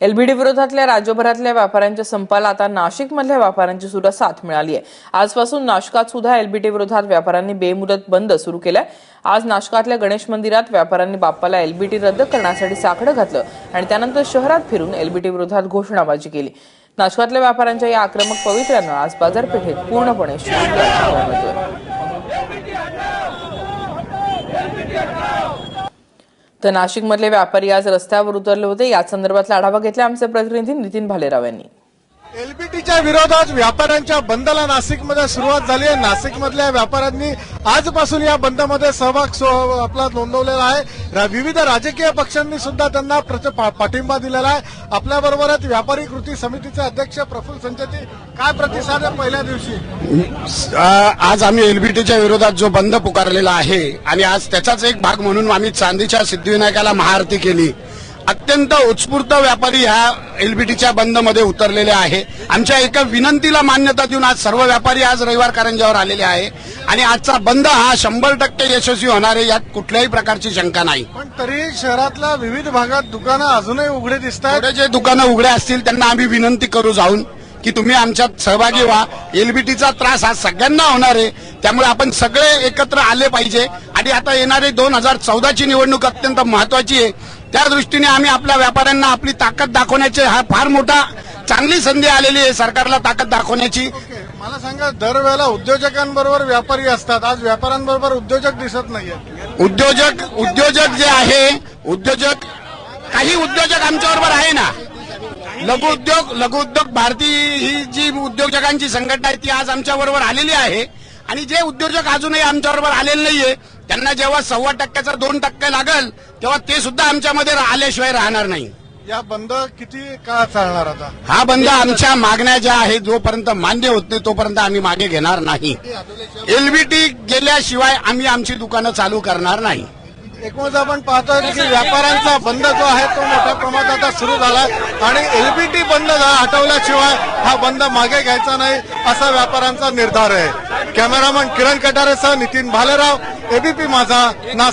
LBT विरोधातल्या राज्यभरातल्या व्यापाऱ्यांच्या संपाला आता नाशिकमधल्या व्यापाऱ्यांची सुद्धा साथ मिळाली आहे। आजपासून नाशकात सुद्धा एलबीटी विरोधात व्यापाऱ्यांनी बेमुदत बंद सुरू केलाय। आज नाशकातल्या गणेश मंदिरात व्यापाऱ्यांनी बाप्पाला एलबीटी रद्द करण्यासाठी साकडं घातलं आणि त्यानंतर शहरात फिरून एलबीटी विरोधात घोषणाबाजी केली। नाशकातल्या व्यापाऱ्यांच्या या आक्रमक पवित्र्यानं आज बाजारपेठेत पूर्णपणे तर नाशिकमधले व्यापारी आज रस्त्यावर उतरले होते। या संदर्भातला आढावा घेतला आमचे प्रतिनिधी नितीन भालेराव यांनी। एलबीटीच्या विरोधात व्यापाऱ्यांच्या बंदला नाशिकमध्ये सुरुवात झाली आहे। नाशिकमधल्या व्यापाऱ्यांनी आजपासून या बंदमध्ये सहभाग आपला नोंदवलेला आहे। विविध राजकीय पक्षांनी सुद्धा त्यांना पाठिंबा दिलेला आहे। आपल्याबरोबरच व्यापारी कृती समितीचे अध्यक्ष प्रफुल्ल संचेती, काय प्रतिसाद आहे पहिल्या दिवशी? आज आम्ही एलबीटीच्या विरोधात जो बंद पुकारलेला आहे आणि आज त्याचाच एक भाग म्हणून आम्ही चांदीच्या सिद्धिविनायकाला महाआरती केली। अत्यंत उत्स्फूर्त व्यापारी ह्या एलबीटीच्या बंदमध्ये उतरलेले आहे। आमच्या एका विनंतीला मान्यता देऊन आज सर्व व्यापारी आज रविवार कारंज्यावर आलेले आहे आणि आजचा बंद हा 100% यशस्वी होणार आहे, यात कुठल्याही प्रकारची शंका नाही। पण तरी शहरातल्या विविध भागात दुकानं अजूनही उघडे दिसत आहेत। जे दुकानं उघडे असतील त्यांना आम्ही विनंती करू जाऊन की तुम्ही आमच्यात सहभागी व्हा। एलबीटीचा त्रास हा सगळ्यांना होणार आहे, त्यामुळे आपण सगळे एकत्र आले पाहिजे आणि आता येणारी 2014ची निवडणूक अत्यंत महत्वाची आहे। त्या दृष्टीने आम्ही आपल्या व्यापाऱ्यांना आपली ताकद दाखवण्याची हा फार मोठा चांगली संधी आलेली आहे सरकारला ताकद दाखवण्याची। मला सांगा, दरवेळेला उद्योजकांबरोबर व्यापारी असतात, आज व्यापाऱ्यांबरोबर उद्योजक दिसत नाहीये। उद्योजक जे आहे, काही उद्योजक आमच्याबरोबर आहे ना। लघु उद्योग भारती ही जी उद्योजकांची संघटना आहे ती आज आमच्या बरोबर आलेली आहे आणि जे उद्योजक अजूनही आमच्याबरोबर आलेले नाहीये त्यांना जेव्हा 1.25% 2% लागल तेव्हा ते सुद्धा आमच्यामध्ये आल्याशिवाय राहणार नाही। या बंद किती काळ चालणार आता? हा बंद आमच्या मागण्या ज्या आहेत जोपर्यंत मान्य होत नाही तोपर्यंत आम्ही मागे घेणार नाही। एलबीटी गेल्याशिवाय आम्ही आमची दुकानं चालू करणार नाही। एकूणच आपण पाहतोय की व्यापाऱ्यांचा बंद जो आहे तो मोठ्या प्रमाणात आता सुरू झाला आणि एलबीटी बंद हटवल्याशिवाय हा बंद मागे घ्यायचा नाही असा व्यापाऱ्यांचा निर्धार आहे। कॅमेरामन किरण कटारेसह नितीन भालेराव, एबीपी माझा, नाशिक।